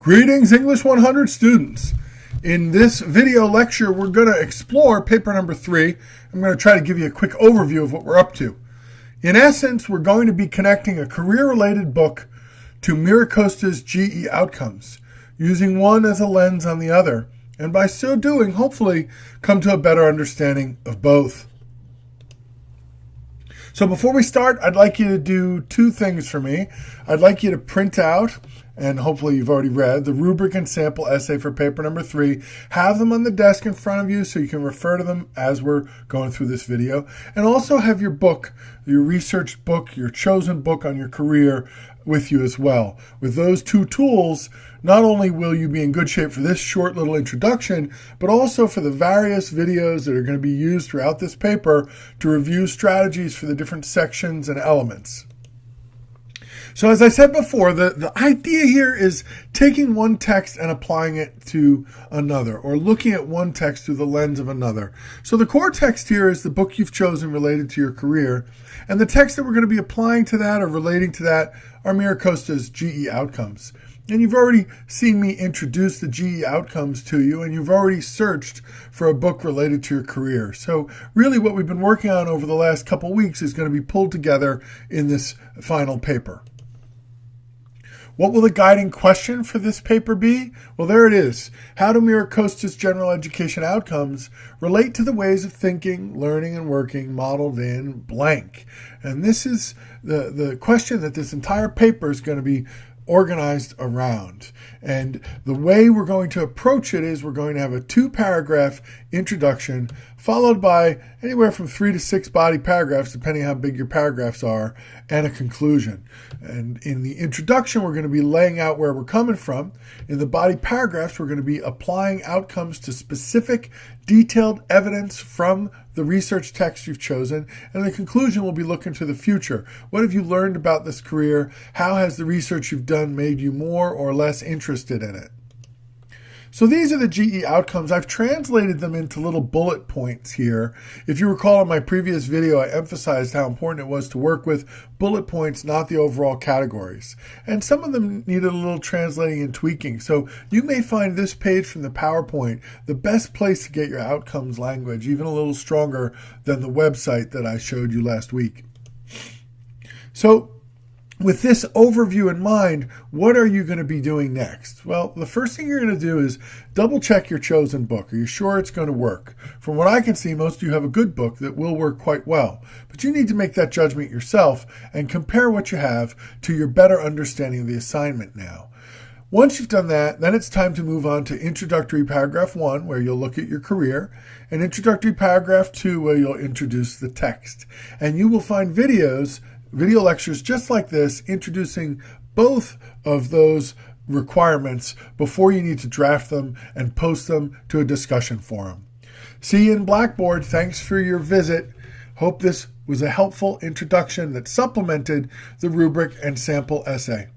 Greetings, English 100 students. In this video lecture, we're going to explore paper number 3. I'm going to try to give you a quick overview of what we're up to. In essence, we're going to be connecting a career-related book to MiraCosta's GE outcomes, using one as a lens on the other, and by so doing, hopefully, come to a better understanding of both. So before we start, I'd like you to do two things for me. I'd like you to print out, and hopefully you've already read, the rubric and sample essay for paper number 3. Have them on the desk in front of you so you can refer to them as we're going through this video. And also have your book, your research book, your chosen book on your career with you as well. With those two tools, not only will you be in good shape for this short little introduction, but also for the various videos that are going to be used throughout this paper to review strategies for the different sections and elements. So as I said before, the idea here is taking one text and applying it to another, or looking at one text through the lens of another. So the core text here is the book you've chosen related to your career, and the text that we're going to be applying to that or relating to that are MiraCosta's GE outcomes. And you've already seen me introduce the GE outcomes to you, and you've already searched for a book related to your career. So really what we've been working on over the last couple weeks is going to be pulled together in this final paper. What will the guiding question for this paper be? Well, there it is. How do MiraCosta's general education outcomes relate to the ways of thinking, learning, and working modeled in blank? And this is the question that this entire paper is going to be organized around. And the way we're going to approach it is we're going to have a 2-paragraph introduction followed by anywhere from 3 to 6 body paragraphs, depending how big your paragraphs are, and a conclusion. And in the introduction, we're going to be laying out where we're coming from. In the body paragraphs, we're going to be applying outcomes to specific detailed evidence from the research text you've chosen. And in the conclusion, we'll be looking to the future. What have you learned about this career? How has the research you've done made you more or less interested in it? So these are the GE outcomes. I've translated them into little bullet points here. If you recall in my previous video, I emphasized how important it was to work with bullet points, not the overall categories. And some of them needed a little translating and tweaking. So you may find this page from the PowerPoint the best place to get your outcomes language, even a little stronger than the website that I showed you last week. So with this overview in mind, what are you going to be doing next? Well, the first thing you're going to do is double check your chosen book. Are you sure it's going to work? From what I can see, most of you have a good book that will work quite well, but you need to make that judgment yourself and compare what you have to your better understanding of the assignment now. Once you've done that, then it's time to move on to introductory paragraph 1, where you'll look at your career, and introductory paragraph 2, where you'll introduce the text. And you will find video lectures just like this, introducing both of those requirements before you need to draft them and post them to a discussion forum. See you in Blackboard. Thanks for your visit. Hope this was a helpful introduction that supplemented the rubric and sample essay.